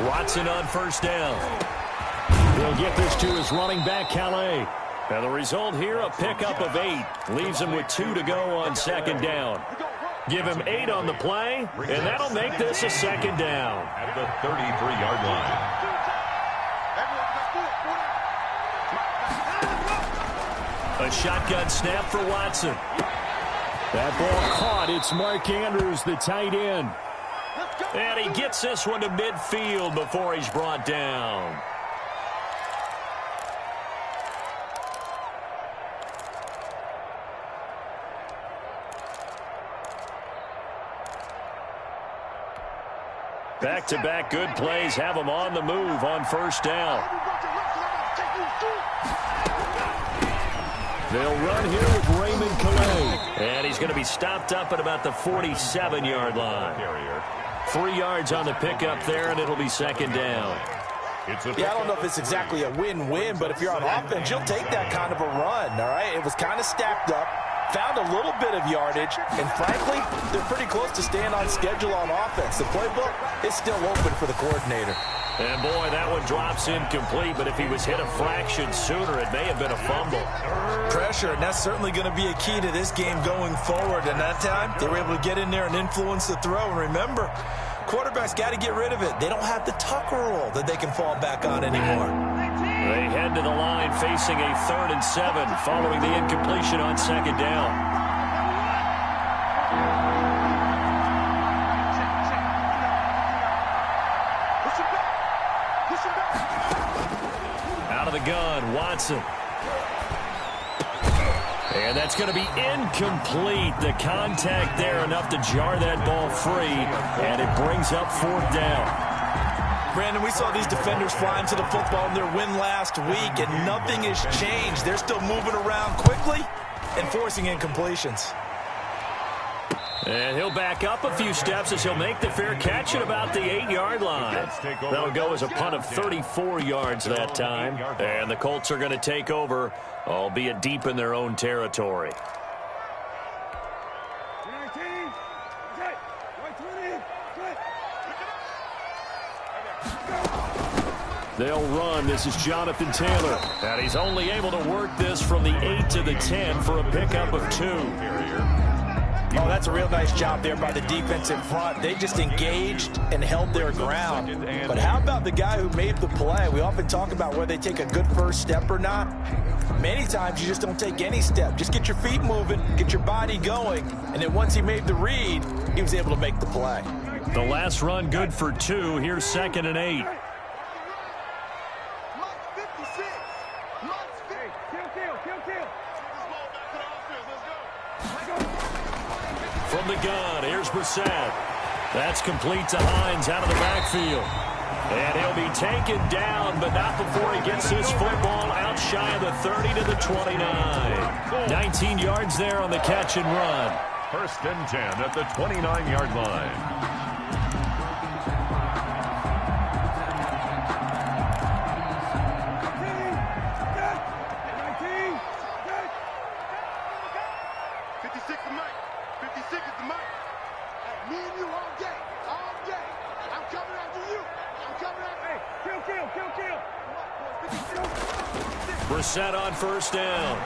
Watson on first down. He'll get this to his running back, Calais. And the result here, a pickup of 8. Leaves him with 2 to go on second down. Give him 8 on the play, and that'll make this a second down. At the 33-yard line. A shotgun snap for Watson. That ball caught. It's Mark Andrews, the tight end. And he gets this one to midfield before he's brought down. Back-to-back good plays have him on the move on first down. They'll run here with Raymond Calais. And he's going to be stopped up at about the 47-yard line. 3 yards on the pickup there, and it'll be second down. Yeah, I don't know if it's exactly a win-win, but if you're on offense, you'll take that kind of a run, all right? It was kind of stacked up, found a little bit of yardage, and frankly, they're pretty close to staying on schedule on offense. The playbook is still open for the coordinator. And, boy, that one drops incomplete, but if he was hit a fraction sooner, it may have been a fumble. Pressure, and that's certainly going to be a key to this game going forward. And that time, they were able to get in there and influence the throw. And remember, quarterbacks got to get rid of it. They don't have the Tucker rule that they can fall back on anymore. They head to the line facing a 3rd and 7 following the incompletion on second down. Out of the gun, Watson. And that's going to be incomplete. The contact there enough to jar that ball free, and it brings up 4th down. Brandon, we saw these defenders fly into the football in their win last week, and nothing has changed. They're still moving around quickly and forcing incompletions. And he'll back up a few steps as he'll make the fair catch at about the 8-yard line. That'll go as a punt of 34 yards that time. And the Colts are going to take over, albeit deep in their own territory. They'll run. This is Jonathan Taylor. And he's only able to work this from the 8 to the 10 for a pickup of 2. Oh, that's a real nice job there by the defensive front. They just engaged and held their ground. But how about the guy who made the play? We often talk about whether they take a good first step or not. Many times you just don't take any step. Just get your feet moving, get your body going, and then once he made the read, he was able to make the play. The last run good for 2. Here's 2nd and 8. From the gun, here's Brissett. That's complete to Hines out of the backfield. And he'll be taken down, but not before he gets his football out shy of the 30 to the 29. 19 yards there on the catch and run. 1st and 10 at the 29-yard line. Brissett on first down.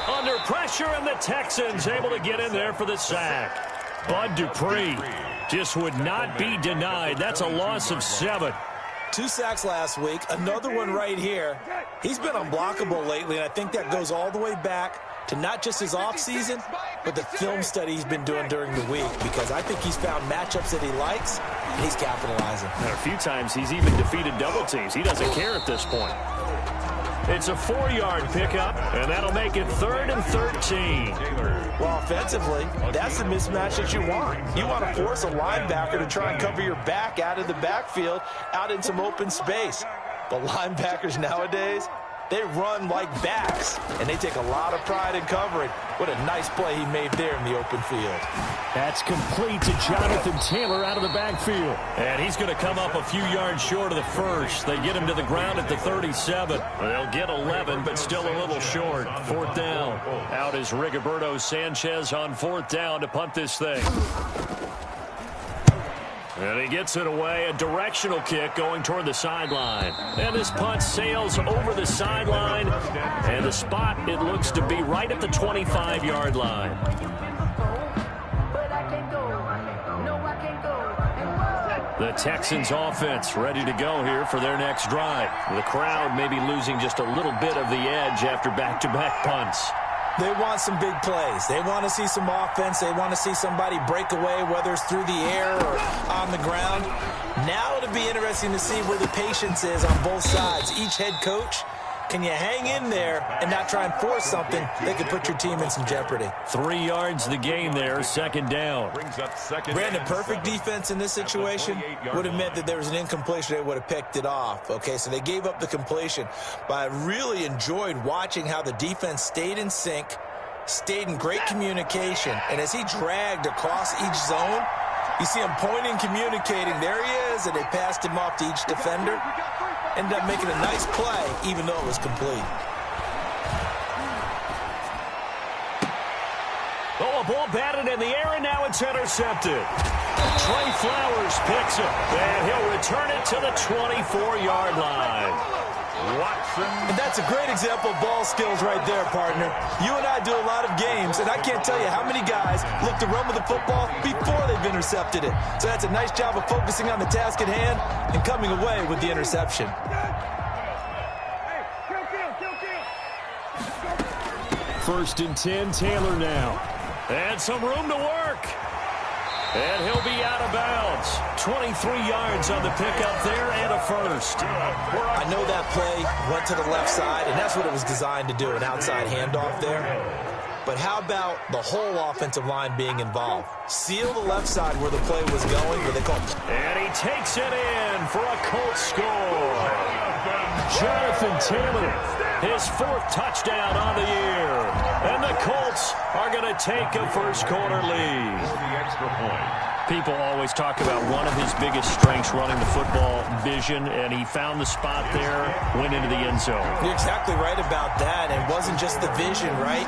Under pressure, and the Texans able to get in there for the sack. Bud Dupree just would not be denied. That's a loss of 7. 2 sacks last week, another one right here. He's been unblockable lately, and I think that goes all the way back to not just his offseason, but the film study he's been doing during the week, because I think he's found matchups that he likes, and he's capitalizing. And a few times he's even defeated double teams. He doesn't care at this point. It's a 4-yard pickup, and that'll make it 3rd and 13. Well, offensively, that's the mismatch that you want. You want to force a linebacker to try and cover your back out of the backfield, out in some open space. But linebackers nowadays, they run like backs, and they take a lot of pride in covering. What a nice play he made there in the open field. That's complete to Jonathan Taylor out of the backfield. And he's going to come up a few yards short of the first. They get him to the ground at the 37. They'll get 11, but still a little short. 4th down. Out is Rigoberto Sanchez on 4th down to punt this thing. And he gets it away, a directional kick going toward the sideline. And this punt sails over the sideline, and the spot, it looks to be right at the 25-yard line. The Texans offense ready to go here for their next drive. The crowd may be losing just a little bit of the edge after back-to-back punts. They want some big plays. They want to see some offense. They want to see somebody break away, whether it's through the air or on the ground. Now it'll be interesting to see where the patience is on both sides. Each head coach, can you hang in there and not try and force something that could put your team in some jeopardy? 3 yards the gain there, second down. Brandon, perfect defense in this situation would have meant that there was an incompletion. They would have picked it off. Okay, so they gave up the completion. But I really enjoyed watching how the defense stayed in sync, stayed in great communication. And as he dragged across each zone, you see him pointing, communicating. There he is, and they passed him off to each defender. Ended up making a nice play, even though it was complete. Oh, a ball batted in the air, and now it's intercepted. Trey Flowers picks it, and he'll return it to the 24-yard line. Watson. And that's a great example of ball skills right there, partner. You and I do a lot of games, and I can't tell you how many guys look to run with the football before they've intercepted it. So that's a nice job of focusing on the task at hand and coming away with the interception. First and 10, Taylor now. And some room to work. And he'll be out of bounds. 23 yards on the pickup there and a first. I know that play went to the left side, and that's what it was designed to do, an outside handoff there. But how about the whole offensive line being involved? Seal the left side where the play was going, where they called. And he takes it in for a Colts score. Jonathan Taylor, his 4th touchdown on the year. And the Colts are going to take a first-quarter lead. The extra point. People always talk about one of his biggest strengths running the football, vision, and he found the spot there, went into the end zone. You're exactly right about that. It wasn't just the vision, right?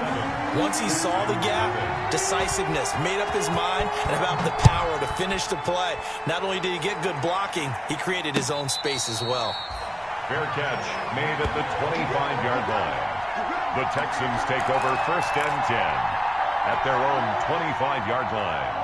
Once he saw the gap, decisiveness, made up his mind, and about the power to finish the play. Not only did he get good blocking, he created his own space as well. Fair catch made at the 25-yard line. The Texans take over first and 10 at their own 25-yard line.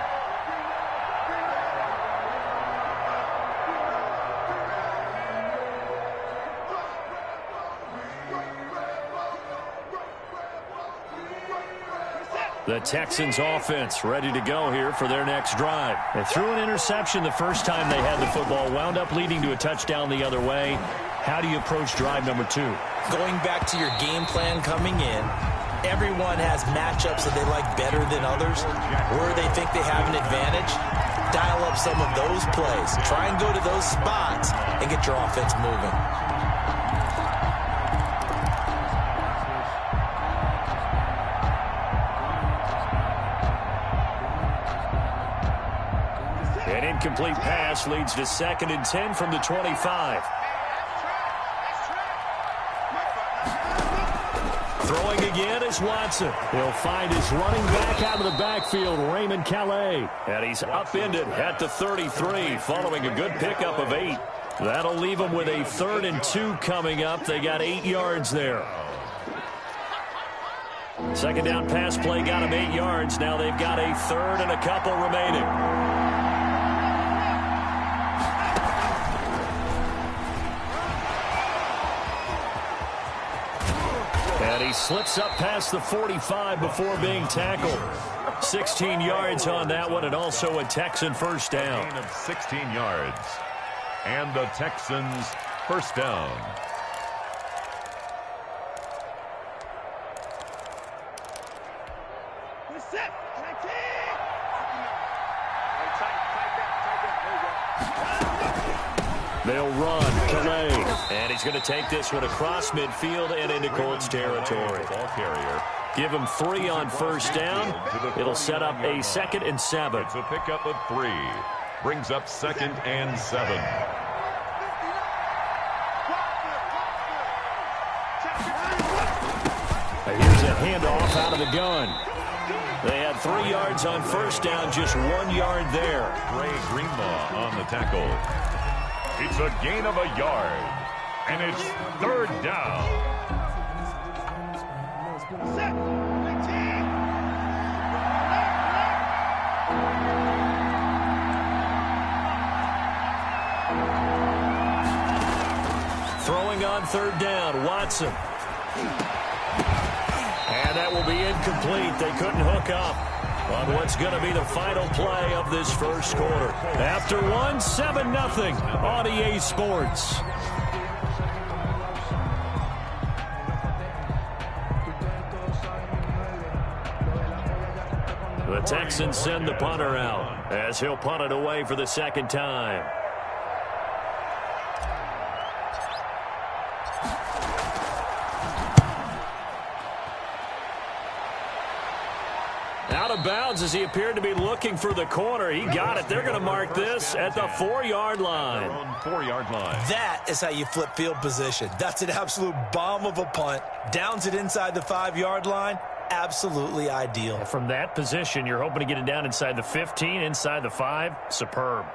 The Texans offense ready to go here for their next drive. They threw an interception the first time they had the football, wound up leading to a touchdown the other way. How do you approach drive number 2? Going back to your game plan coming in, everyone has matchups that they like better than others, where they think they have an advantage. Dial up some of those plays. Try and go to those spots and get your offense moving. An incomplete pass leads to 2nd and 10 from the 25. Throwing again is Watson. He'll find his running back out of the backfield, Raymond Calais. And he's upended at the 33 following a good pickup of 8. That'll leave him with a 3rd and 2 coming up. They got 8 yards there. Second down pass play got him 8 yards. Now they've got a 3rd and a couple remaining. And he slips up past the 45 before being tackled. 16 yards on that one, and also a Texan first down. A gain of 16 yards. And the Texans first down. They'll run. Calais. And he's going to take this one across midfield and into Colts territory. Ball carrier. Give him 3 on first down. It'll set up a 2nd and 7. It's a pickup of 3. Brings up 2nd and 7. Here's a handoff out of the gun. They had 3 yards on first down, just 1 yard there. Ray Greenlaw on the tackle. It's a gain of a yard, and it's 3rd down. Throwing on 3rd down, Watson. And that will be incomplete. They couldn't hook up on what's going to be the final play of this first quarter. After 7-0 on EA Sports. The Texans send the punter out as he'll punt it away for the 2nd time. Out of bounds as he appeared to be looking for the corner. He got it. They're going to mark this at the 4-yard line. 4-yard line. That is how you flip field position. That's an absolute bomb of a punt. Downs it inside the 5-yard line. Absolutely ideal. From that position, you're hoping to get it down inside the 15, inside the 5. Superb.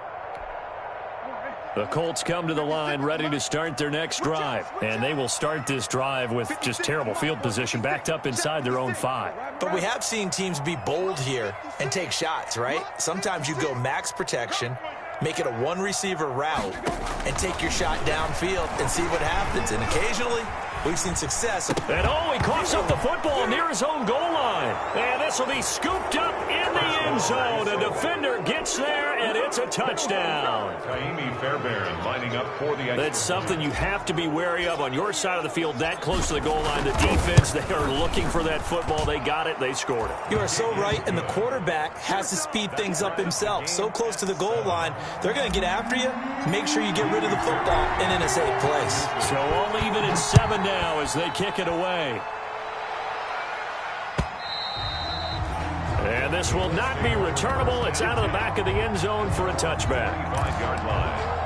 The Colts come to the line ready to start their next drive. And they will start this drive with just terrible field position backed up inside their own 5. But we have seen teams be bold here and take shots, right? Sometimes you go max protection, make it a 1-receiver route, and take your shot downfield and see what happens. And occasionally, we've seen success. And he coughs up the football near his own goal line. And this will be scooped up in the end zone. A defender gets there, and it's a touchdown. Taimi Fairbairn lining up for the extra. That's something you have to be wary of on your side of the field, that close to the goal line. The defense, they are looking for that football. They got it. They scored it. You are so right, and the quarterback has to speed things up himself. So close to the goal line, they're going to get after you. Make sure you get rid of the football and in a safe place. So all even at 7 now as they kick it away. And this will not be returnable. It's out of the back of the end zone for a touchback. 5-yard line.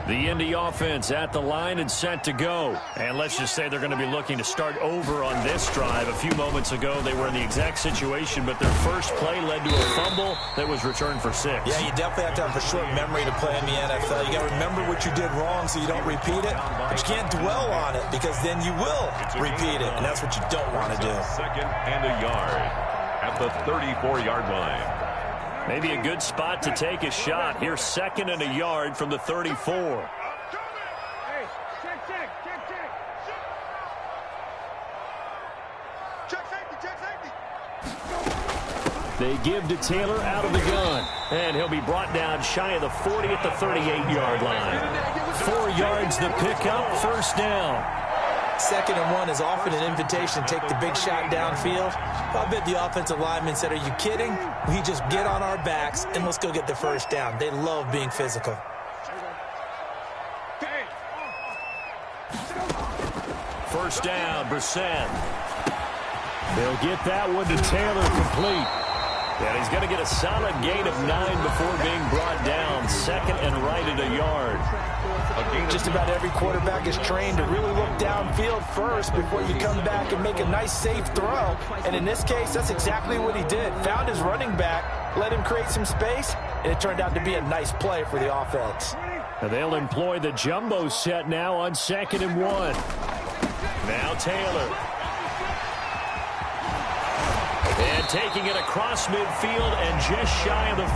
The Indy offense at the line and set to go. And let's just say they're going to be looking to start over on this drive. A few moments ago, they were in the exact situation, but their first play led to a fumble that was returned for 6. Yeah, you definitely have to have a short memory to play in the NFL. You got to remember what you did wrong so you don't repeat it, but you can't dwell on it because then you will repeat it, and that's what you don't want to do. 2nd and a yard at the 34-yard line. Maybe a good spot to take a shot. Here's 2nd and a yard from the 34. They give to Taylor out of the gun. And he'll be brought down shy of the 40 at the 38-yard line. 4 yards the pickup, 1st down. 2nd and 1 is often an invitation to take the big shot downfield. I bet the offensive lineman said, are you kidding? We just get on our backs and let's go get the 1st down. They love being physical. First down, Brissett. They'll get that one to Taylor complete. And he's going to get a solid gain of 9 before being brought down. 2nd and right at a yard. Just about every quarterback is trained to really look downfield first before you come back and make a nice, safe throw. And in this case, that's exactly what he did. Found his running back, let him create some space, and it turned out to be a nice play for the offense. And they'll employ the jumbo set now on 2nd and 1. Now Taylor. And taking it across midfield and just shy of the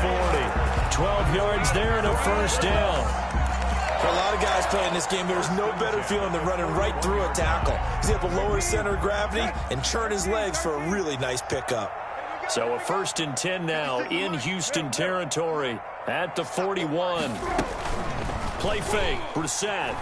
40. 12 yards there and a 1st down. For a lot of guys playing this game, there's no better feeling than running right through a tackle. He's able to lower his center of gravity and turn his legs for a really nice pickup. So a 1st and 10 now in Houston territory at the 41. Play fake, Brissett.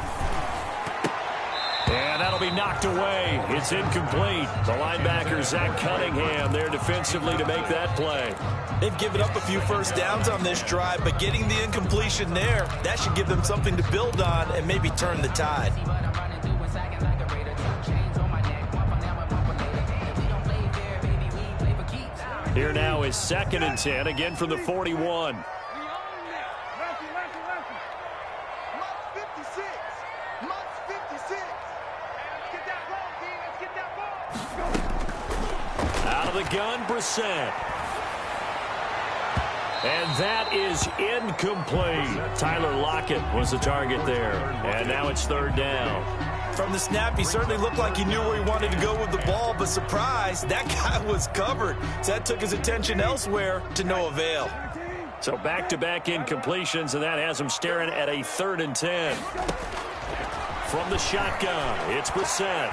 And that'll be knocked away. It's incomplete. The linebacker, Zach Cunningham, there defensively to make that play. They've given up a few 1st downs on this drive, but getting the incompletion there, that should give them something to build on and maybe turn the tide. Here now is 2nd and 10, again from the 41. the gun, Brissett. And that is incomplete. Tyler Lockett was the target there. And now it's third down. From the snap, he certainly looked like he knew where he wanted to go with the ball, but surprise, that guy was covered. So that took his attention elsewhere to no avail. So back-to-back incompletions, and that has him staring at a 3rd and 10. From the shotgun, it's Brissett.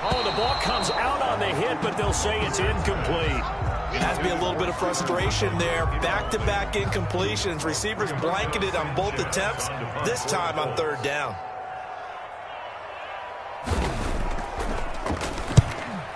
Oh, the ball comes out on the hit, but they'll say it's incomplete. Has to be a little bit of frustration there. Back-to-back incompletions. Receivers blanketed on both attempts, this time on 3rd down.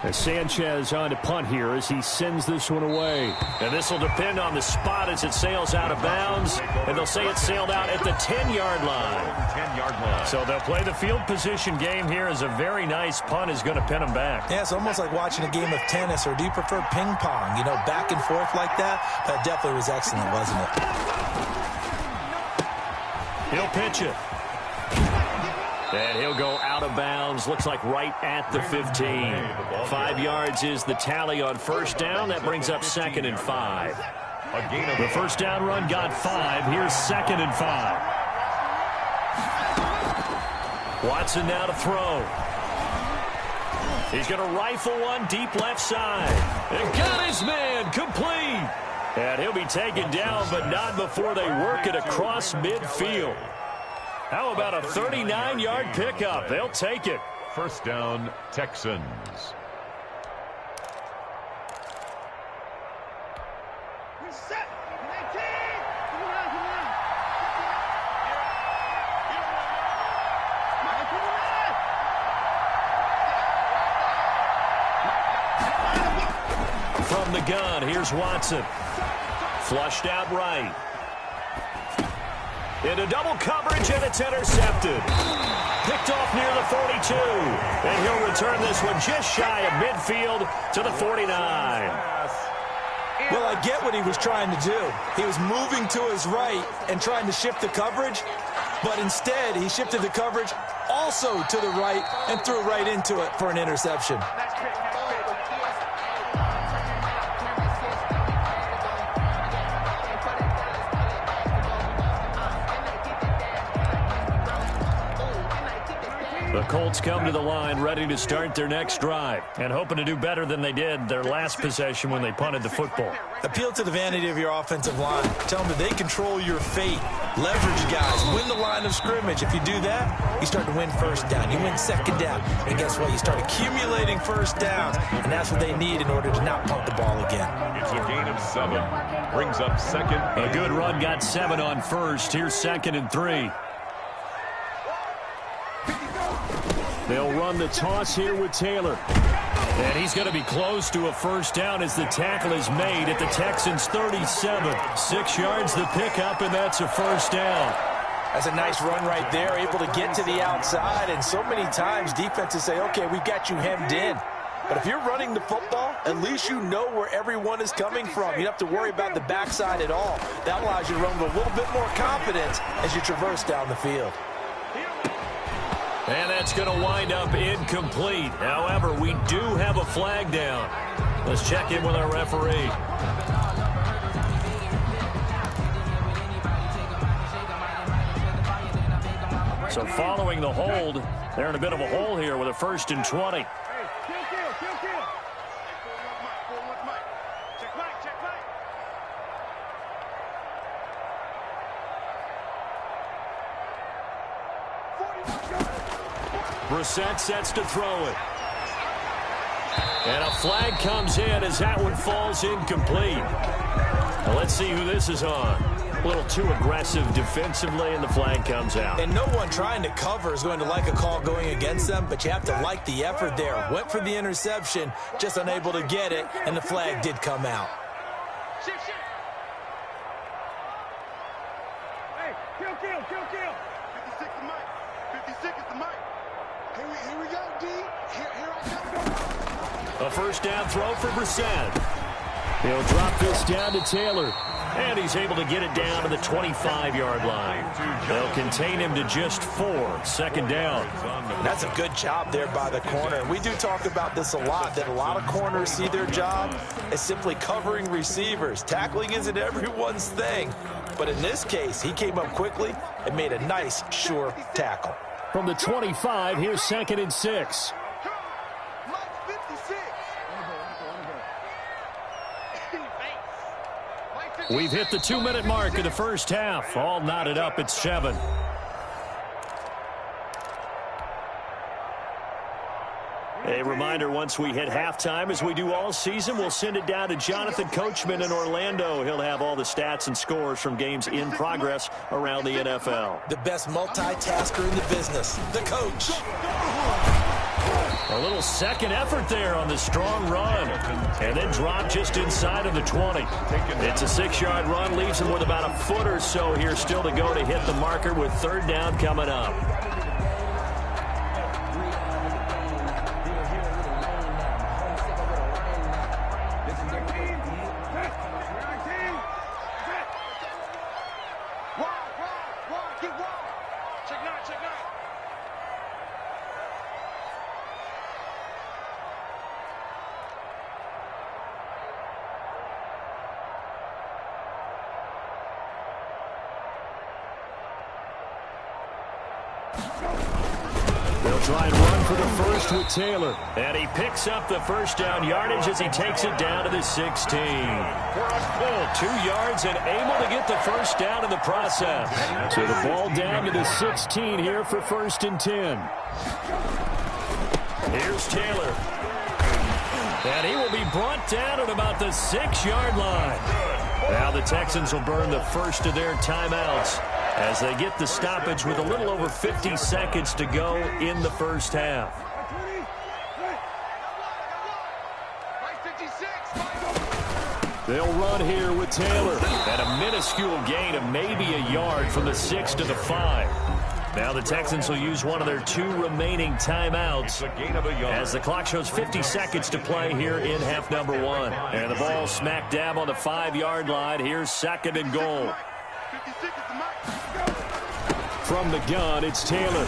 As Sanchez on to punt here as he sends this one away. And this will depend on the spot as it sails out of bounds. And they'll say it sailed out at the 10-yard line. 10-yard line. So they'll play the field position game here as a very nice punt is going to pin them back. Yeah, it's almost like watching a game of tennis, or do you prefer ping pong? You know, back and forth like that? That definitely was excellent, wasn't it? He'll pitch it. And he'll go out of bounds. Looks like right at the 15. 5 yards is the tally on first down. That brings up 2nd and 5. The first down run got 5. Here's 2nd and 5. Watson now to throw. He's going to rifle one deep left side. And got his man complete. And he'll be taken down, but not before they work it across midfield. How about a 39-yard pickup? They'll take it. First down, Texans. From the gun, here's Watson. Flushed out right. Into double coverage, and it's intercepted. Picked off near the 42. And he'll return this one just shy of midfield to the 49. Well, I get what he was trying to do. He was moving to his right and trying to shift the coverage, but instead he shifted the coverage also to the right and threw right into it for an interception. The Colts come to the line ready to start their next drive and hoping to do better than they did their last possession when they punted the football. Appeal to the vanity of your offensive line. Tell them that they control your fate. Leverage guys. Win the line of scrimmage. If you do that, you start to win first down. You win second down. And guess what? You start accumulating first downs. And that's what they need in order to not punt the ball again. It's a gain of 7. Brings up 2nd. A good run got 7 on first. Here's 2nd and 3. They'll run the toss here with Taylor. And he's going to be close to a first down as the tackle is made at the Texans' 37. 6 yards the pickup, and that's a first down. That's a nice run right there, able to get to the outside. And so many times defenses say, okay, we've got you hemmed in. But if you're running the football, at least you know where everyone is coming from. You don't have to worry about the backside at all. That allows you to run with a little bit more confidence as you traverse down the field. And that's going to wind up incomplete. However, we do have a flag down. Let's check in with our referee. So following the hold, they're in a bit of a hole here with a 1st and 20. Brissett sets to throw it. And a flag comes in as that one falls incomplete. Now let's see who this is on. A little too aggressive defensively, and the flag comes out. And no one trying to cover is going to like a call going against them, but you have to like the effort there. Went for the interception, just unable to get it, and the flag did come out. Hey, kill. 56 the mic. 56 is the mic. Here we go, D. Here I come. A first down throw for Brissett. He'll drop this down to Taylor. And he's able to get it down to the 25-yard line. They'll contain him to just 4. Second down. That's a good job there by the corner. We do talk about this a lot, that a lot of corners see their job as simply covering receivers. Tackling isn't everyone's thing. But in this case, he came up quickly and made a nice, sure tackle. From the 25, here's 2nd and 6. We've hit the 2-minute mark of the first half. All knotted up at 7. A reminder, once we hit halftime, as we do all season, we'll send it down to Jonathan Coachman in Orlando. He'll have all the stats and scores from games in progress around the NFL. The best multitasker in the business, the coach. A little second effort there on the strong run. And then drop just inside of the 20. It's a 6-yard run, leaves him with about a foot or so here still to go to hit the marker with 3rd down coming up. They'll try and run for the first with Taylor. And he picks up the first down yardage as he takes it down to the 16. For a full 2 yards and able to get the first down in the process. So the ball down to the 16 here for 1st and 10. Here's Taylor. And he will be brought down at about the 6-yard line. Now the Texans will burn the first of their timeouts as they get the stoppage with a little over 50 seconds to go in the first half. They'll run here with Taylor at a minuscule gain of maybe a yard from the 6 to the 5. Now the Texans will use one of their 2 remaining timeouts as the clock shows 50 seconds to play here in half number 1. And the ball smack dab on the 5-yard line. Here's 2nd and goal. From the gun, it's Taylor.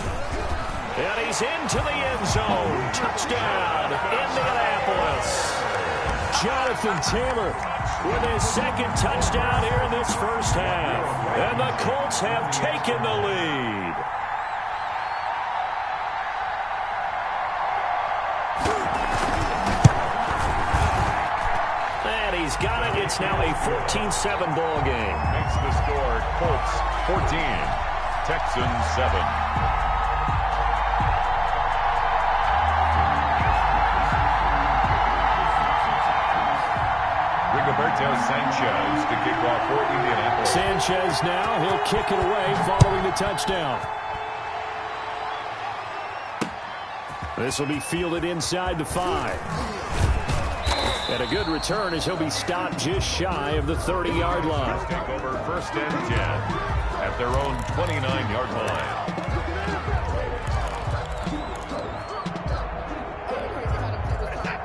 And he's into the end zone. Touchdown, Indianapolis. Jonathan Taylor with his 2nd touchdown here in this first half. And the Colts have taken the lead. And he's got it. It's now a 14-7 ball game. Makes the score Colts 14, Texans 7. Rigoberto Sanchez to kick off for Indianapolis. Sanchez now, he'll kick it away following the touchdown. This will be fielded inside the 5. And a good return as he'll be stopped just shy of the 30-yard line. Take over 1st and 10 at their own 29-yard line.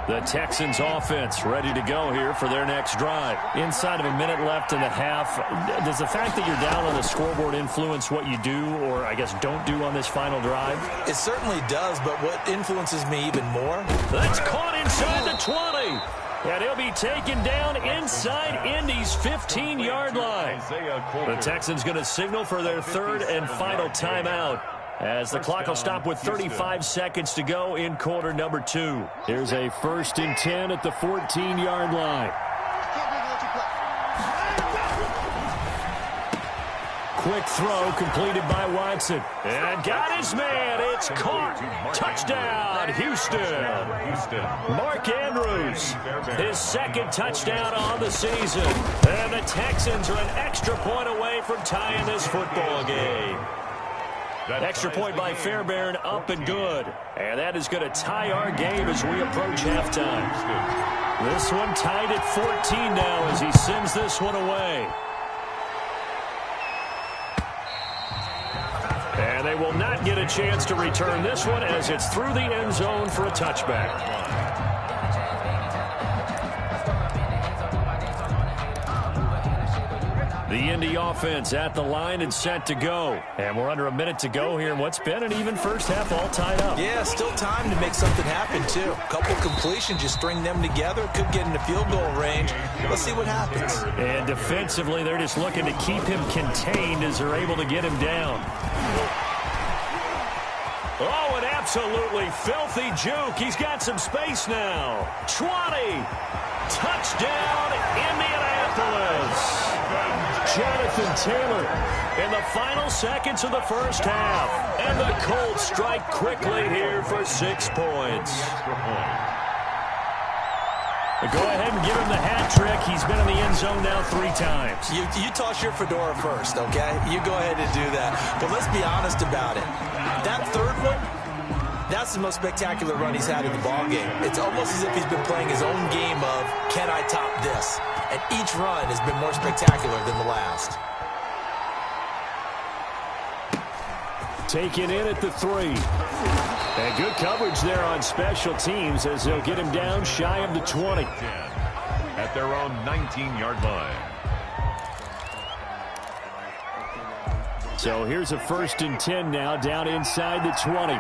The Texans offense ready to go here for their next drive. Inside of a minute left in the half, does the fact that you're down on the scoreboard influence what you do, or I guess don't do on this final drive? It certainly does, but what influences me even more? That's caught inside the 20. And he'll be taken down inside Indy's 15-yard line. The Texans going to signal for their 3rd and final timeout as the clock will stop with 35 seconds to go in quarter number 2. Here's a 1st and 10 at the 14-yard line. Quick throw completed by Watson. And got his man. It's caught. Touchdown, Houston. Mark Andrews, his 2nd touchdown on the season. And the Texans are an extra point away from tying this football game. Extra point by Fairbairn, up and good. And that is going to tie our game as we approach halftime. This one tied at 14 now as he sends this one away. And they will not get a chance to return this one as it's through the end zone for a touchback. The Indy offense at the line and set to go. And we're under a minute to go here in what's been an even first half, all tied up. Yeah, still time to make something happen, too. A couple completions, just string them together. Could get into field goal range. Let's see what happens. And defensively, they're just looking to keep him contained as they're able to get him down. Oh, an absolutely filthy juke. He's got some space now. 20. Touchdown, Indianapolis. Jonathan Taylor in the final seconds of the first half. And the Colts strike quickly here for 6 points. Go ahead and give him the hat trick. He's been in the end zone now 3 times. You toss your fedora first, okay? You go ahead and do that. But let's be honest about it. That third one, that's the most spectacular run he's had in the ballgame. It's almost as if he's been playing his own game of, can I top this? And each run has been more spectacular than the last. Taken in at the 3. And good coverage there on special teams as they'll get him down shy of the 20. At their own 19-yard line. So here's a 1st and 10 now down inside the 20.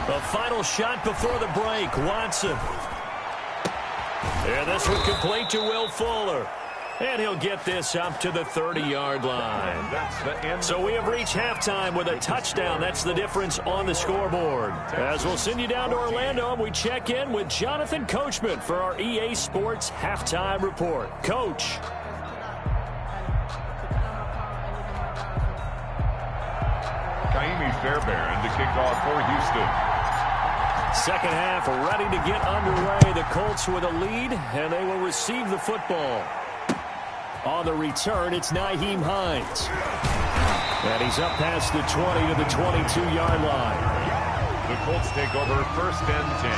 The final shot before the break. Watson. And this one complete to Will Fuller. And he'll get this up to the 30-yard line. That's the end. So we have reached halftime with a touchdown. That's the difference on the scoreboard. As we'll send you down to Orlando, and we check in with Jonathan Coachman for our EA Sports Halftime Report. Coach. Kaimi Fairbairn to kick off for Houston. Second half ready to get underway. The Colts with a lead, and they will receive the football. On the return, it's Nyheim Hines. And he's up past the 20 to the 22-yard line. The Colts take over 1st and 10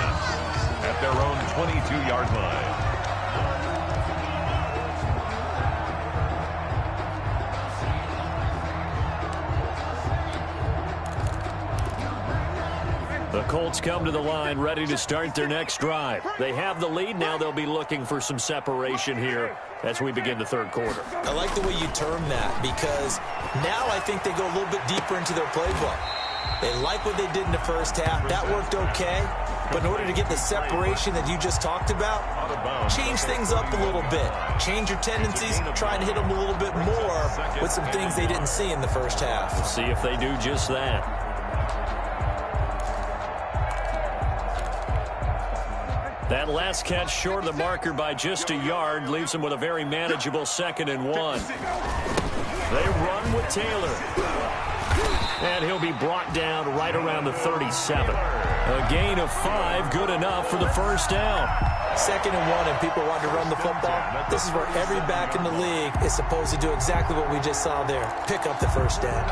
at their own 22-yard line. The Colts come to the line ready to start their next drive. They have the lead. Now they'll be looking for some separation here as we begin the third quarter. I like the way you term that because now I think they go a little bit deeper into their playbook. They like what they did in the first half. That worked okay. But in order to get the separation that you just talked about, change things up a little bit. Change your tendencies. Try and hit them a little bit more with some things they didn't see in the first half. We'll see if they do just that. That last catch short of the marker by just a yard leaves them with a very manageable 2nd and 1. They run with Taylor. And he'll be brought down right around the 37. A gain of 5, good enough for the first down. 2nd and 1 and people want to run the football. This is where every back in the league is supposed to do exactly what we just saw there. Pick up the first down.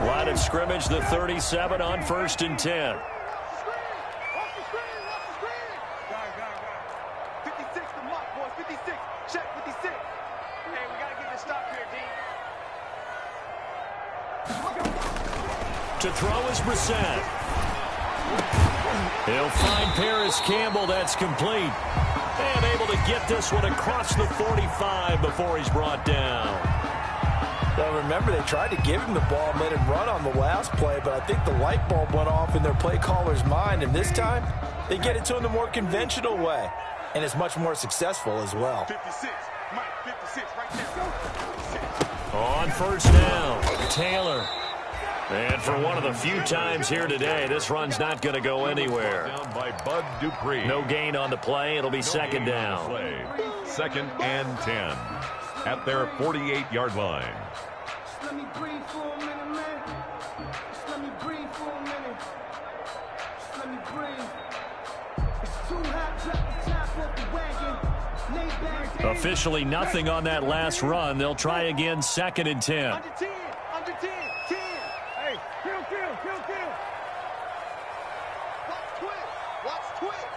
Line of scrimmage, the 37 on 1st and 10. 56 the mark, boys. 56. Check 56. Hey, we got to get this stop here, D. To throw is Brissett. He'll find Paris Campbell. That's complete. And able to get this one across the 45 before he's brought down. Well, remember, they tried to give him the ball and let him run on the last play, but I think the light bulb went off in their play caller's mind, and this time they get it to him the more conventional way, and it's much more successful as well. 56. Mike, 56 right there. 56. On 1st down, Taylor. And for one of the few times here today, this run's not going to go anywhere. Down by Bud Dupree. No gain on the play. It'll be 2nd down. 2nd and 10 at their 48-yard line. Just let me breathe for a minute, man. Just let me breathe for a minute. Just let me breathe. It's too hot, drop the top off the wagon. Lay back. Officially nothing on that last run. They'll try again 2nd and 10. Under 10. Under 10. 10. Hey, kill. Watch twist.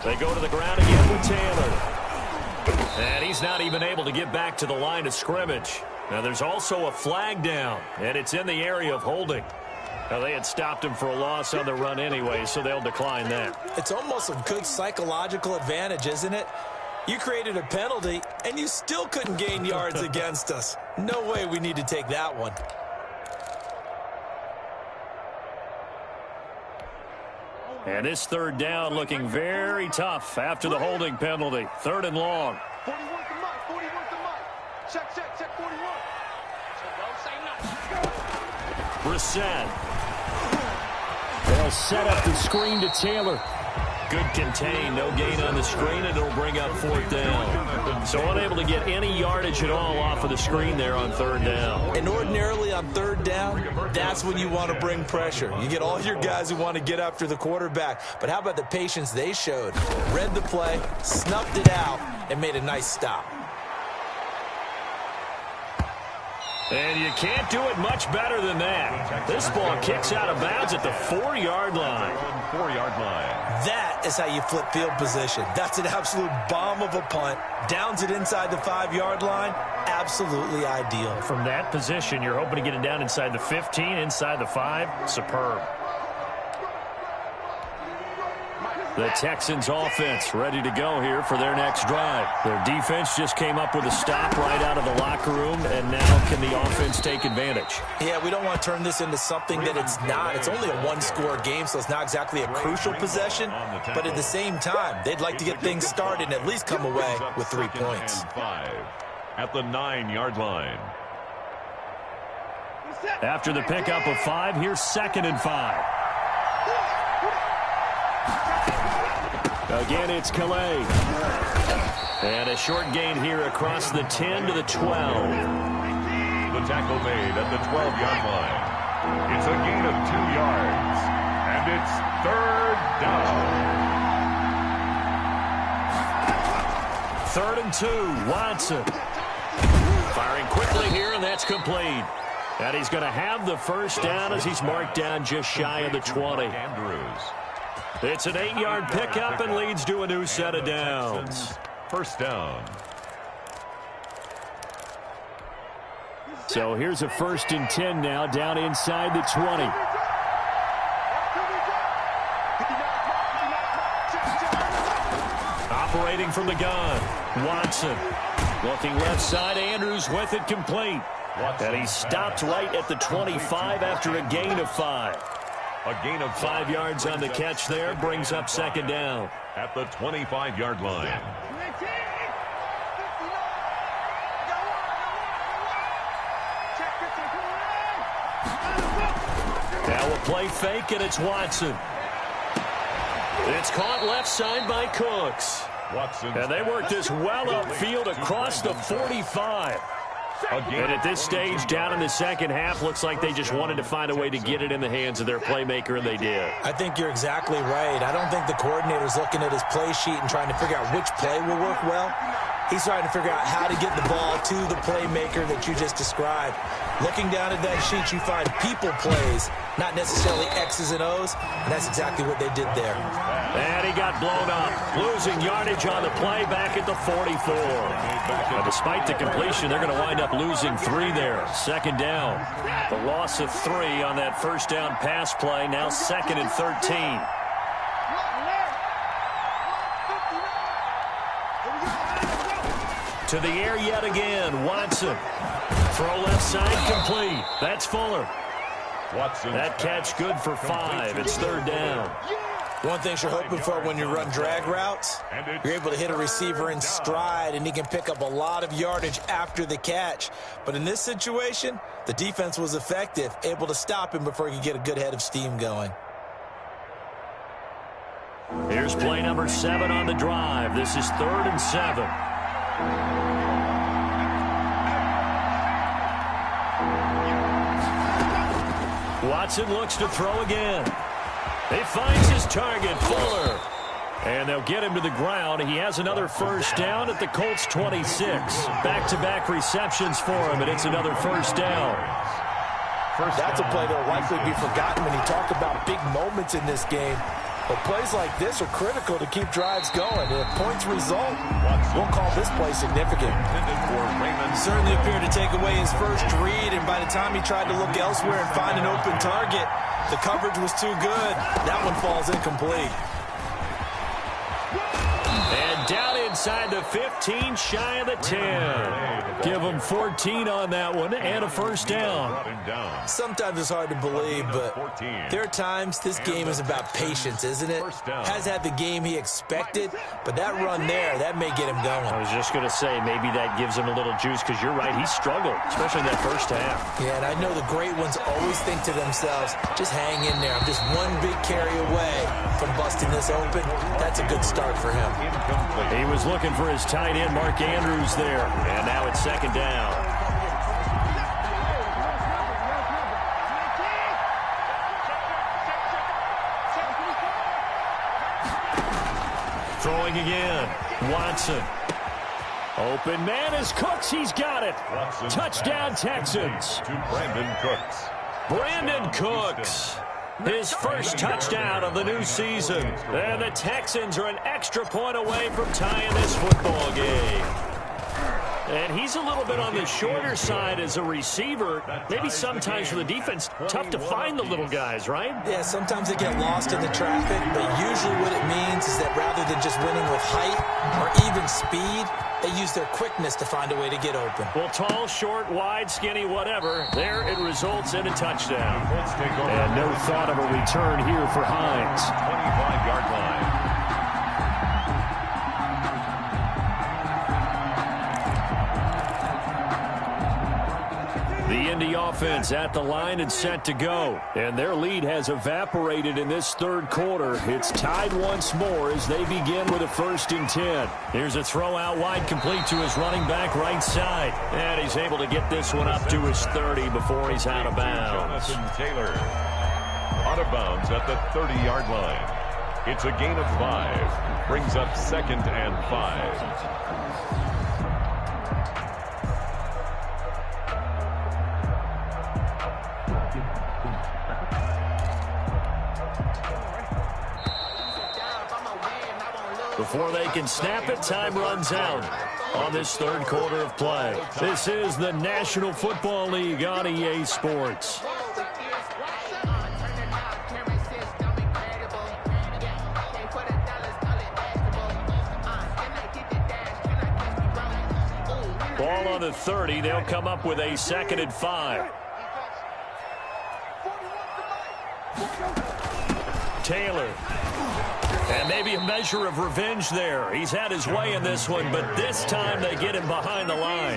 They go to the ground again with Taylor. And he's not even able to get back to the line of scrimmage. Now there's also a flag down, and it's in the area of holding. Well, they had stopped him for a loss on the run anyway, so they'll decline that. It's almost a good psychological advantage, isn't it? You created a penalty, and you still couldn't gain yards against us. No way we need to take that one. And this third down looking very tough after the holding penalty. 3rd and long. 41 to Mike, 41 to Mike. Check 41. Brissett. They'll set up the screen to Taylor. Good contain, no gain on the screen, and it'll bring up 4th down. So unable to get any yardage at all off of the screen there on 3rd down. And ordinarily on 3rd down, that's when you want to bring pressure. You get all your guys who want to get after the quarterback. But how about the patience they showed? Read the play, snuffed it out, and made a nice stop. And you can't do it much better than that. This ball kicks out of bounds at the 4-yard line. 4-yard line. That is how you flip field position. That's an absolute bomb of a punt. Downs it inside the 5-yard line. Absolutely ideal. From that position, you're hoping to get it down inside the 15, inside the 5. Superb. The Texans offense ready to go here for their next drive. Their defense just came up with a stop right out of the locker room, and now can the offense take advantage? Yeah, we don't want to turn this into something that it's not. It's only a one-score game, so it's not exactly a crucial possession. But at the same time, they'd like to get things started and at least come away with 3 points. At the 9-yard line. After the pickup of 5, here's 2nd and 5. Again, it's Calais. And a short gain here across the 10 to the 12. The tackle made at the 12-yard line. It's a gain of 2 yards. And it's 3rd down. 3rd and 2, Watson. Firing quickly here, and that's complete. And he's going to have the first down as he's marked down just shy of the 20. Andrews. It's an 8-yard pickup and leads to a new set of downs. 1st down. So here's a 1st and 10 now down inside the 20. Operating from the gun, Watson. Looking left side, Andrews with it complete. And he stopped right at the 25 after a gain of 5. A gain of 5 yards on the catch there brings up 2nd down. At the 25-yard line. Now a play fake, and it's Watson. It's caught left side by Cooks. Watson. And they worked this well upfield across the 45. And at this stage, down in the second half, looks like they just wanted to find a way to get it in the hands of their playmaker, and they did. I think you're exactly right. I don't think the coordinator's looking at his play sheet and trying to figure out which play will work well. He's trying to figure out how to get the ball to the playmaker that you just described. Looking down at that sheet, you find people plays, not necessarily X's and O's, and that's exactly what they did there. And he got blown up, losing yardage on the play back at the 44. Now, despite the completion, they're going to wind up losing 3 there. 2nd down. The loss of 3 on that 1st down pass play, now 2nd and 13. To the air yet again, Watson. Throw left side complete. That's Fuller. Watson. That catch good for 5. It's 3rd down. One thing you're hoping for when you run drag routes, you're able to hit a receiver in stride, and he can pick up a lot of yardage after the catch. But in this situation, the defense was effective, able to stop him before he could get a good head of steam going. Here's play number 7 on the drive. This is 3rd and 7. Watson looks to throw again. He finds his target, Fuller. And they'll get him to the ground. He has another 1st down at the Colts 26. Back-to-back receptions for him, and it's another 1st down. That's a play that will likely be forgotten when you talk about big moments in this game. But plays like this are critical to keep drives going. And if points result, we'll call this play significant. Certainly appeared to take away his first read, and by the time he tried to look elsewhere and find an open target, The coverage was too good. That one falls incomplete. And down inside the 15, shy of the 10. Give them 14 on that one and a first down. Sometimes it's hard to believe, but there are times this game is about patience, isn't it? Has had the game he expected, but that run there, that may get him going. I was just going to say, maybe that gives him a little juice because you're right, he struggled, especially in that first half. Yeah, and I know the great ones always think to themselves, just hang in there. I'm just one big carry away from busting this open. That's a good start for him. He was looking for his tight end, Mark Andrews, there. And now it's second down. Throwing again. Watson. Open man is Cooks. He's got it. Touchdown, Texans. To Brandon Cooks. Brandon Cooks. His first touchdown of the new season. And the Texans are an extra point away from tying this football game. And he's a little bit on the shorter side as a receiver. Maybe sometimes for the defense, tough to find the little guys, right? Yeah, sometimes they get lost in the traffic, but usually what it means is that rather than just winning with height or even speed, they use their quickness to find a way to get open. Well, tall, short, wide, skinny, whatever, there it results in a touchdown. And no thought of a return here for Hines. 25-yard line. The Indy offense at the line and set to go. And their lead has evaporated in this third quarter. It's tied once more as they begin with a 1st and 10. Here's a throw out wide, complete to his running back right side. And he's able to get this one up to his 30 before he's out of bounds. Jonathan Taylor out of bounds at the 30-yard line. It's a gain of 5. Brings up 2nd and 5. Before they can snap it, time runs out on this third quarter of play. This is the National Football League on EA Sports. Ball on the 30. They'll come up with a 2nd and 5. Taylor. And maybe a measure of revenge there. He's had his way in this one, but this time they get him behind the line.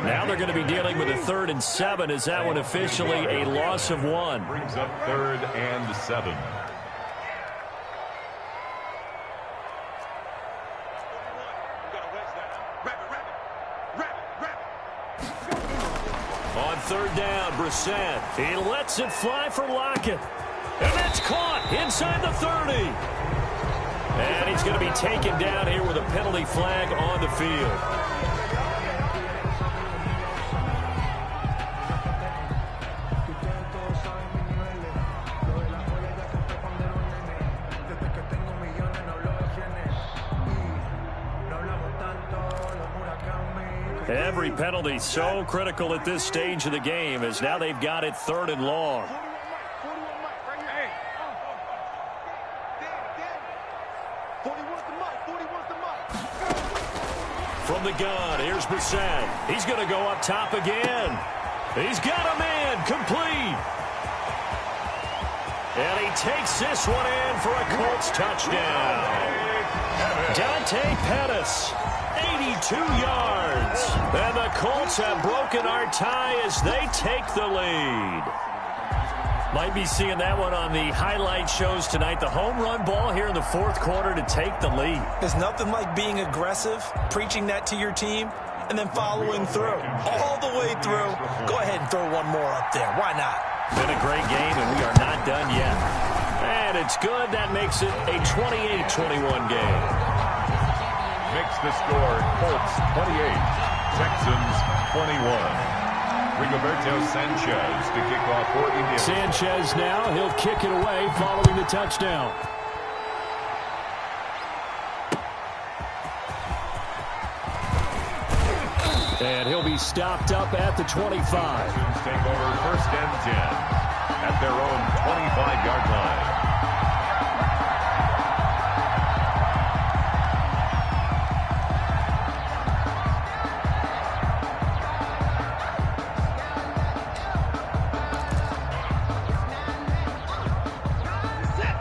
Now they're going to be dealing with a 3rd and 7. Is that one officially a loss of 1? Brings up 3rd and 7. On 3rd down, Brissett. He lets it fly for Lockett. And that's caught inside the 30. And he's going to be taken down here with a penalty flag on the field. Every penalty so critical at this stage of the game as now they've got it 3rd and long. From the gun, here's Brissett. He's going to go up top again. He's got a man, complete. And he takes this one in for a Colts touchdown. Dante Pettis, 82 yards. And the Colts have broken our tie as they take the lead. Might be seeing that one on the highlight shows tonight. The home run ball here in the 4th quarter to take the lead. There's nothing like being aggressive, preaching that to your team, and then following through. All the way through. Go ahead and throw one more up there. Why not? Been a great game, and we are not done yet. And it's good. That makes it a 28-21 game. Makes the score Colts 28, Texans 21. Rigoberto Sanchez to kick off for India. Sanchez now, he'll kick it away following the touchdown. And he'll be stopped up at the 25. Texans take over 1st and 10. at their own 25-yard line.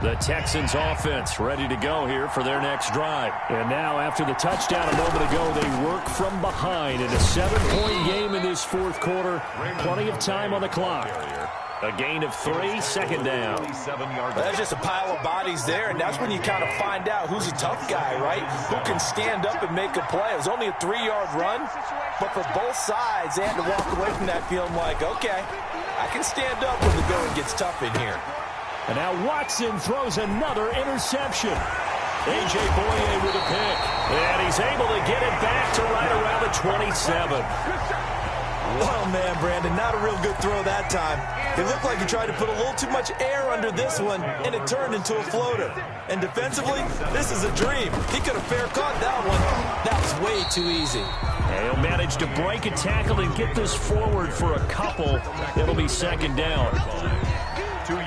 The Texans offense ready to go here for their next drive. And now after the touchdown a moment ago, they work from behind in a 7-point game in this fourth quarter. Plenty of time on the clock. A gain of 3, second down. That's just a pile of bodies there, and that's when you kind of find out who's a tough guy, right? Who can stand up and make a play. It was only a 3-yard run, but for both sides, they had to walk away from that feeling like, okay, I can stand up when the going gets tough in here. And now Watson throws another interception. A.J. Boye with a pick. And he's able to get it back to right around the 27. Oh, man, Brandon, not a real good throw that time. It looked like he tried to put a little too much air under this one, and it turned into a floater. And defensively, this is a dream. He could have fair caught that one. That was way too easy. And he'll manage to break a tackle and get this forward for a couple. It'll be second down.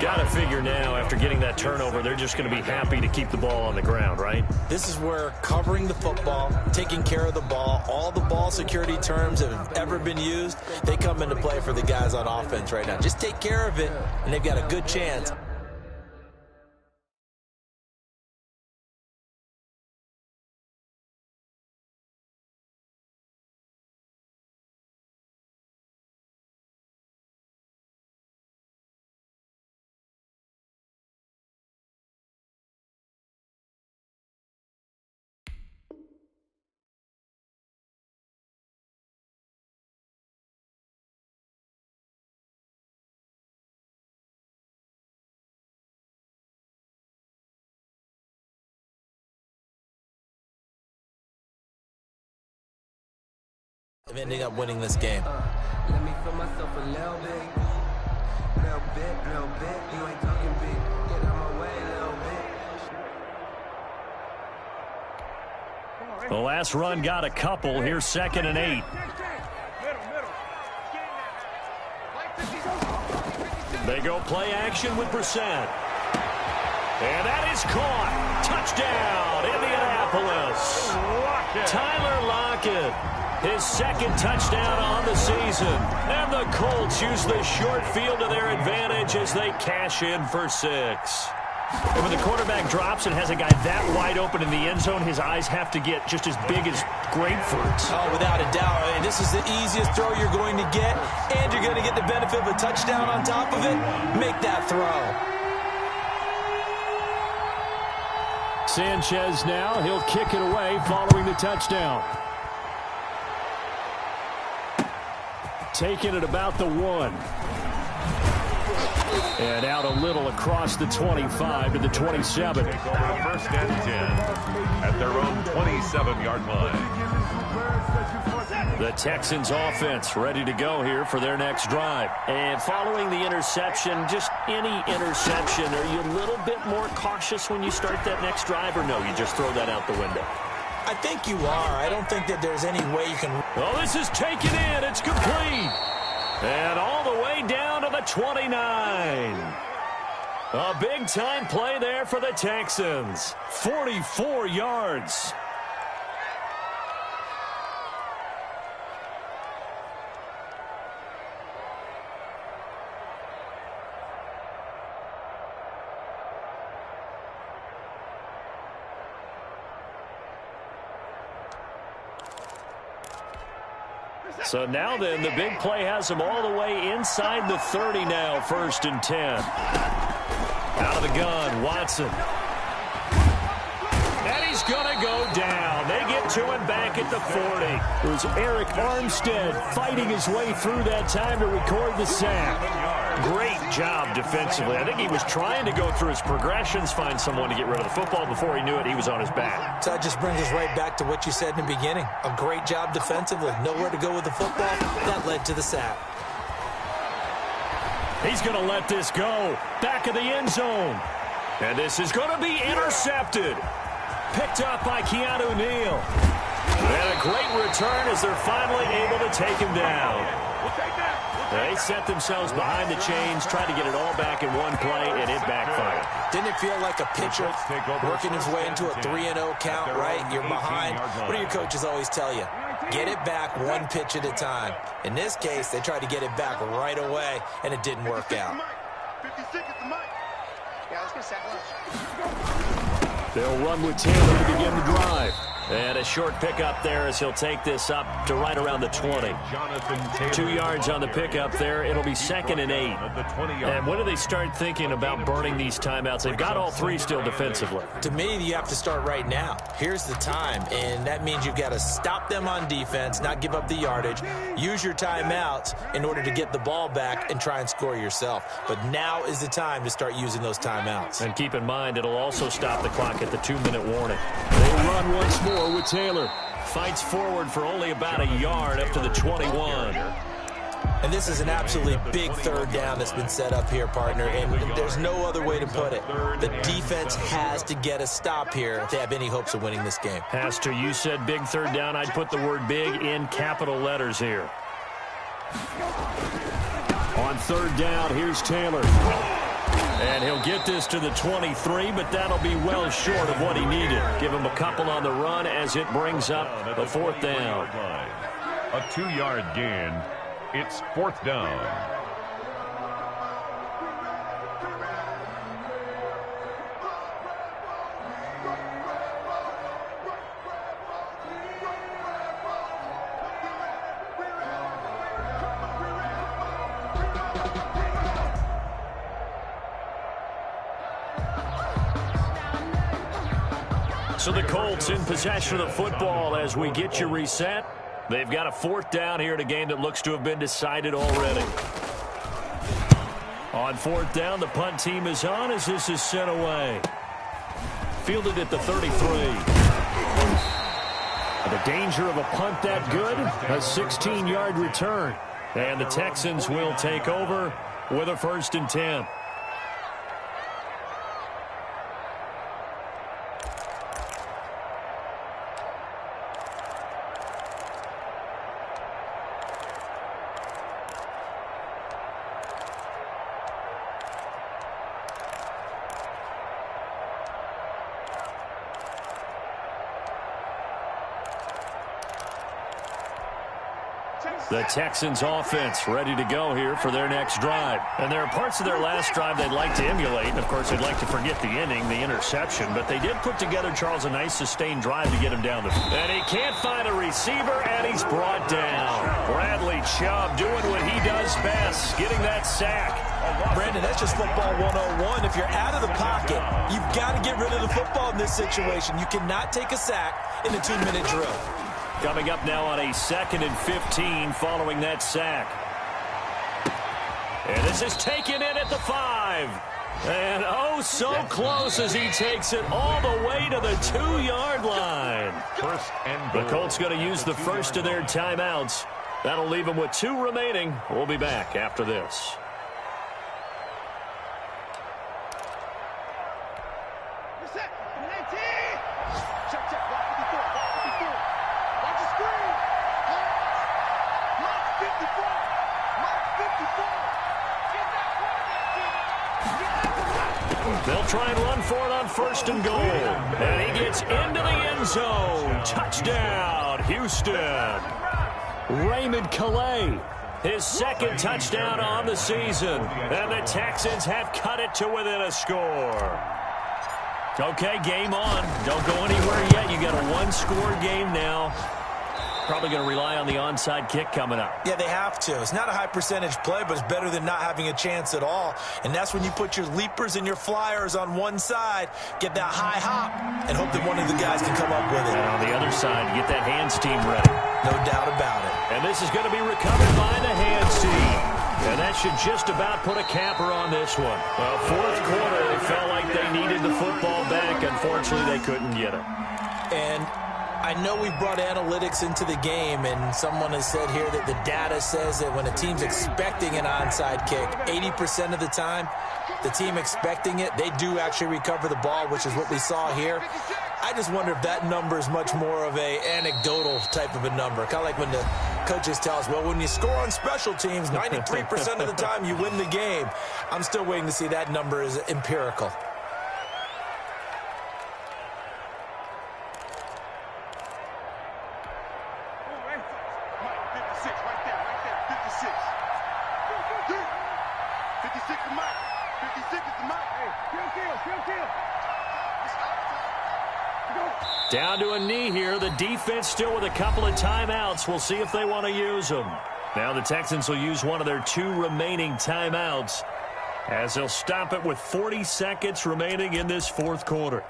Got to figure now, after getting that turnover, they're just going to be happy to keep the ball on the ground, right? This is where covering the football, taking care of the ball, all the ball security terms that have ever been used, they come into play for the guys on offense right now. Just take care of it, and they've got a good chance. Of ending up winning this game. Let me feel myself a little bit. Little bit. You ain't talking big. Get out my way a little bit. The last run got a couple. Here's 2nd and 8. They go play action with Brissett. And that is caught. Touchdown, Indianapolis. Tyler Lockett. His second touchdown on the season. And the Colts use the short field to their advantage as they cash in for 6. And when the quarterback drops and has a guy that wide open in the end zone, his eyes have to get just as big as grapefruits. Oh, without a doubt. And this is the easiest throw you're going to get, and you're going to get the benefit of a touchdown on top of it. Make that throw. Sanchez now. He'll kick it away following the touchdown. Taking it about the 1. And out a little across the 25 to the 27. Take over 1st and 10 at their own 27-yard line. The Texans offense ready to go here for their next drive. And following the interception, just any interception, are you a little bit more cautious when you start that next drive, or no, you just throw that out the window? I think you are. I don't think that there's any way you can... Oh, this is taken in. It's complete. And all the way down to the 29. A big-time play there for the Texans. 44 yards. So now then, the big play has him all the way inside the 30 now, 1st and 10. Out of the gun, Watson. And he's going to go down. They get to him back at the 40. It was Eric Armstead fighting his way through that time to record the sack. Great job defensively. I think he was trying to go through his progressions, find someone to get rid of the football. Before he knew it, he was on his back. So that just brings us right back to what you said in the beginning. A great job defensively. Nowhere to go with the football. That led to the sack. He's going to let this go. Back of the end zone. And this is going to be intercepted. Picked up by Keanu Neal. And a great return as they're finally able to take him down. They set themselves behind the chains, tried to get it all back in one play, and it backfired. Didn't it feel like a pitcher working his way into a 3-0 count, right? You're behind. What do your coaches always tell you? Get it back one pitch at a time. In this case, they tried to get it back right away, and it didn't work out. They'll run with Taylor to begin the drive. And a short pickup there as he'll take this up to right around the 20. 2 yards on the pickup there. It'll be 2nd and 8. And when do they start thinking about burning these timeouts? They've got all 3 still defensively. To me, you have to start right now. Here's the time, and that means you've got to stop them on defense, not give up the yardage, use your timeouts in order to get the ball back and try and score yourself. But now is the time to start using those timeouts. And keep in mind, it'll also stop the clock at the 2-minute warning. They run once more with Taylor. Fights forward for only about a yard up to the 21. And this is an absolutely big 3rd down that's been set up here, partner, and there's no other way to put it. The defense has to get a stop here if they have any hopes of winning this game. Pastor, you said big 3rd down. I'd put the word big in capital letters here. On 3rd down, here's Taylor. And he'll get this to the 23, but that'll be well short of what he needed. Give him a couple on the run as it brings up the 4th down. A 2-yard gain. It's 4th down. So the Colts in possession of the football as we get you reset. They've got a 4th down here in a game that looks to have been decided already. On 4th down, the punt team is on as this is sent away. Fielded at the 33. The danger of a punt that good, a 16-yard return. And the Texans will take over with a 1st and 10. The Texans offense ready to go here for their next drive. And there are parts of their last drive they'd like to emulate. And, of course, they'd like to forget the inning, the interception. But they did put together, Charles, a nice sustained drive to get him down the field. And he can't find a receiver, and he's brought down. Bradley Chubb doing what he does best, getting that sack. Brandon, that's just football 101. If you're out of the pocket, you've got to get rid of the football in this situation. You cannot take a sack in a 2-minute drill. Coming up now on a 2nd and 15 following that sack. And this is taken in at the 5. And oh, so close as he takes it all the way to the 2-yard line. The Colts going to use the first of their timeouts. That'll leave them with 2 remaining. We'll be back after this. They'll try and run for it on 1st and goal. And he gets into the end zone. Touchdown, Houston. Raymond Calais, his 2nd touchdown on the season. And the Texans have cut it to within a score. Okay, game on. Don't go anywhere yet. You got a 1-score game now. Probably going to rely on the onside kick coming up. Yeah, they have to. It's not a high percentage play, but it's better than not having a chance at all. And that's when you put your leapers and your flyers on one side, get that high hop, and hope that one of the guys can come up with it. And on the other side, get that hands team ready. No doubt about it. And this is going to be recovered by the hands team. And that should just about put a capper on this one. Well, 4th quarter, they felt like they needed the football back. Unfortunately, they couldn't get it. And I know we brought analytics into the game, and someone has said here that the data says that when a team's expecting an onside kick, 80% of the time, the team expecting it, they do actually recover the ball, which is what we saw here. I just wonder if that number is much more of a anecdotal type of a number, kind of like when the Coaches tell us, well, when you score on special teams, 93% of the time you win the game. I'm still waiting to see that number is empirical. Down to a knee here. The defense still with a couple of timeouts. We'll see if they want to use them. Now the Texans will use one of their 2 remaining timeouts as they'll stop it with 40 seconds remaining in this fourth quarter.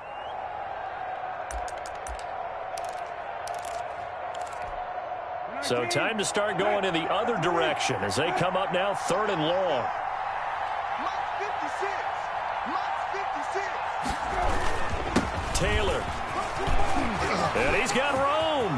So time to start going in the other direction as they come up now 3rd and long. Taylor. And he's got Rome.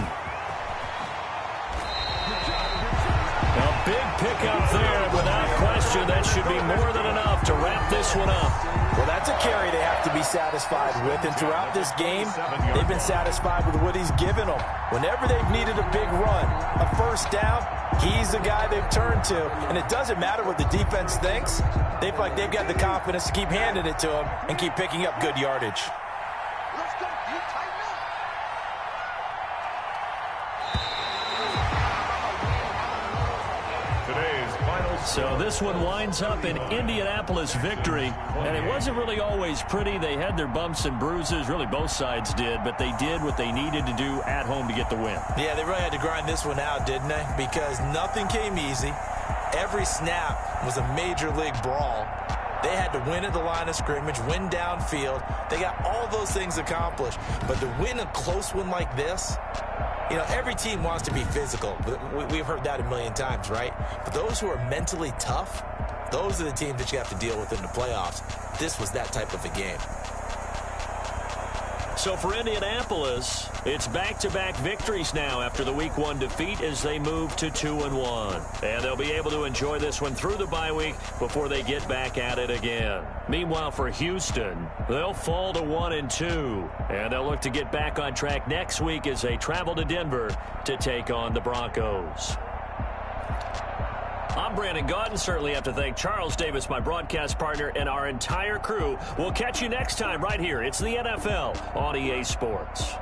A big pickup there. Without question, that should be more than enough to wrap this one up. Well, that's a carry they have to be satisfied with. And throughout this game, they've been satisfied with what he's given them. Whenever they've needed a big run, a first down, he's the guy they've turned to. And it doesn't matter what the defense thinks. They feel like they've got the confidence to keep handing it to him and keep picking up good yardage. So this one winds up in Indianapolis victory, and it wasn't really always pretty. They had their bumps and bruises, really both sides did, but they did what they needed to do at home to get the win. Yeah, they really had to grind this one out, didn't they? Because nothing came easy. Every snap was a major league brawl. They had to win at the line of scrimmage, win downfield. They got all those things accomplished. But to win a close one like this, you know, every team wants to be physical. We've heard that a million times, right? But those who are mentally tough, those are the teams that you have to deal with in the playoffs. This was that type of a game. So for Indianapolis, it's back-to-back victories now after the Week 1 defeat as they move to 2-1. And they'll be able to enjoy this one through the bye week before they get back at it again. Meanwhile, for Houston, they'll fall to 1-2. And they'll look to get back on track next week as they travel to Denver to take on the Broncos. I'm Brandon Gaudin. Certainly have to thank Charles Davis, my broadcast partner, and our entire crew. We'll catch you next time right here. It's the NFL on EA Sports.